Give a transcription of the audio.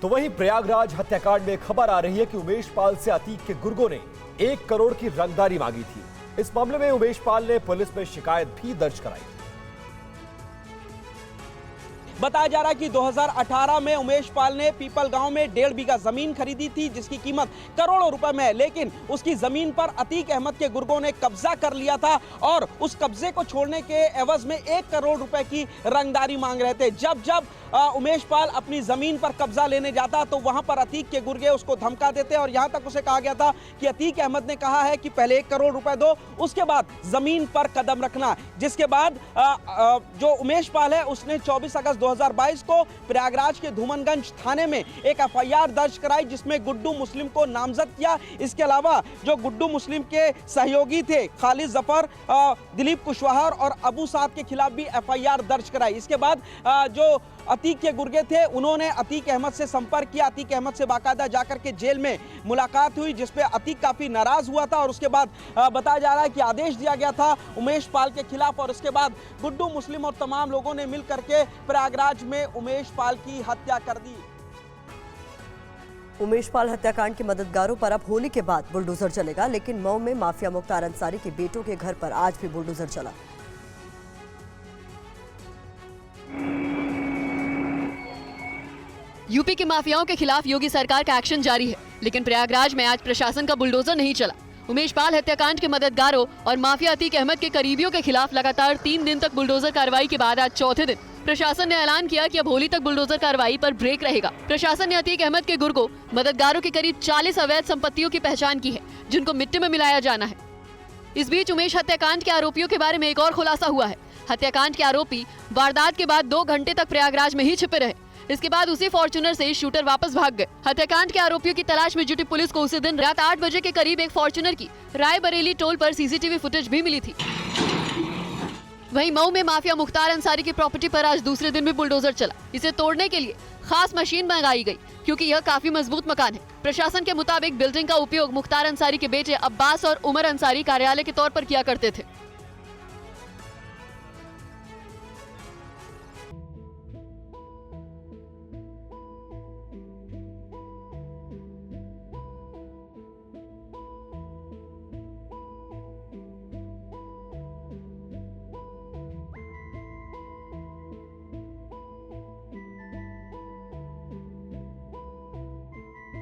तो वहीं प्रयागराज हत्याकांड में खबर आ रही है कि उमेश पाल से अतीक के गुर्गों ने 1 करोड़ की रंगदारी मांगी थी। इस मामले में उमेश पाल ने पुलिस में शिकायत भी दर्ज कराई थी। बताया जा रहा है कि 2018 में उमेश पाल ने पीपल गांव में 1.5 बीघा जमीन खरीदी थी जिसकी कीमत करोड़ों रुपए में है, लेकिन उसकी जमीन पर अतीक अहमद के गुर्गों ने कब्जा कर लिया था और उस कब्जे को छोड़ने के एवज में 1 करोड़ रुपए की रंगदारी मांग रहे थे। जब जब उमेश पाल अपनी जमीन पर कब्जा लेने जाता तो वहां पर अतीक के गुर्गे उसको धमका देते और यहां तक उसे कहा गया था कि अतीक अहमद ने कहा है कि पहले 1 करोड़ रुपए दो, उसके बाद जमीन पर कदम रखना। जिसके बाद जो उमेश पाल है उसने 24 अगस्त 2022 को प्रयागराज के धूमनगंज थाने में एक एफआईआर दर्ज कराई जिसमें गुड्डू मुस्लिम को नामजद किया। इसके अलावा जो गुड्डू मुस्लिम के सहयोगी थे खालिद जफर, दिलीप कुशवाहा और अबू साद के खिलाफ भी एफआईआर दर्ज कराई। इसके बाद जो अतीक के गुर्गे थे उन्होंने अतीक अहमद से संपर्क किया। अतीक अहमद से बाकायदा जाकर के जेल में मुलाकात हुई जिसपे अतीक काफी नाराज हुआ था और उसके बाद बताया जा रहा है कि आदेश दिया गया था उमेश पाल के खिलाफ और उसके बाद गुड्डू मुस्लिम और तमाम लोगों ने मिल करके प्रयागराज में उमेश पाल की हत्या कर दी। उमेश पाल हत्याकांड के मददगारों पर अब होली के बाद बुलडोजर चलेगा, लेकिन मऊ में माफिया मुख्तार अंसारी के बेटों के घर पर आज भी बुलडोजर चला। यूपी के माफियाओं के खिलाफ योगी सरकार का एक्शन जारी है, लेकिन प्रयागराज में आज प्रशासन का बुलडोजर नहीं चला। उमेश पाल हत्याकांड के मददगारों और माफिया अतीक अहमद के करीबियों के खिलाफ लगातार 3 दिन तक बुलडोजर कार्रवाई के बाद आज चौथे दिन प्रशासन ने ऐलान किया कि अब होली तक बुलडोजर कार्रवाई पर ब्रेक रहेगा। प्रशासन ने अतीक अहमद के गुर्गों मददगारों की करीब 40 अवैध संपत्तियों की पहचान की है जिनको मिट्टी में मिलाया जाना है। इस बीच उमेश हत्याकांड के आरोपियों के बारे में एक और खुलासा हुआ है। हत्याकांड के आरोपी वारदात के बाद 2 घंटे तक प्रयागराज में ही छिपे रहे। इसके बाद उसी फॉर्च्यूनर से शूटर वापस भाग गए। हत्याकांड के आरोपियों की तलाश में जुटी पुलिस को उसी दिन रात 8 बजे के करीब एक फॉर्च्यूनर की रायबरेली टोल पर सीसीटीवी फुटेज भी मिली थी। वहीं मऊ में माफिया मुख्तार अंसारी की प्रॉपर्टी पर आज दूसरे दिन भी बुलडोजर चला। इसे तोड़ने के लिए खास मशीन मंगाई गई क्योंकि यह काफी मजबूत मकान है। प्रशासन के मुताबिक बिल्डिंग का उपयोग मुख्तार अंसारी के बेटे अब्बास और उमर अंसारी कार्यालय के तौर पर किया करते थे।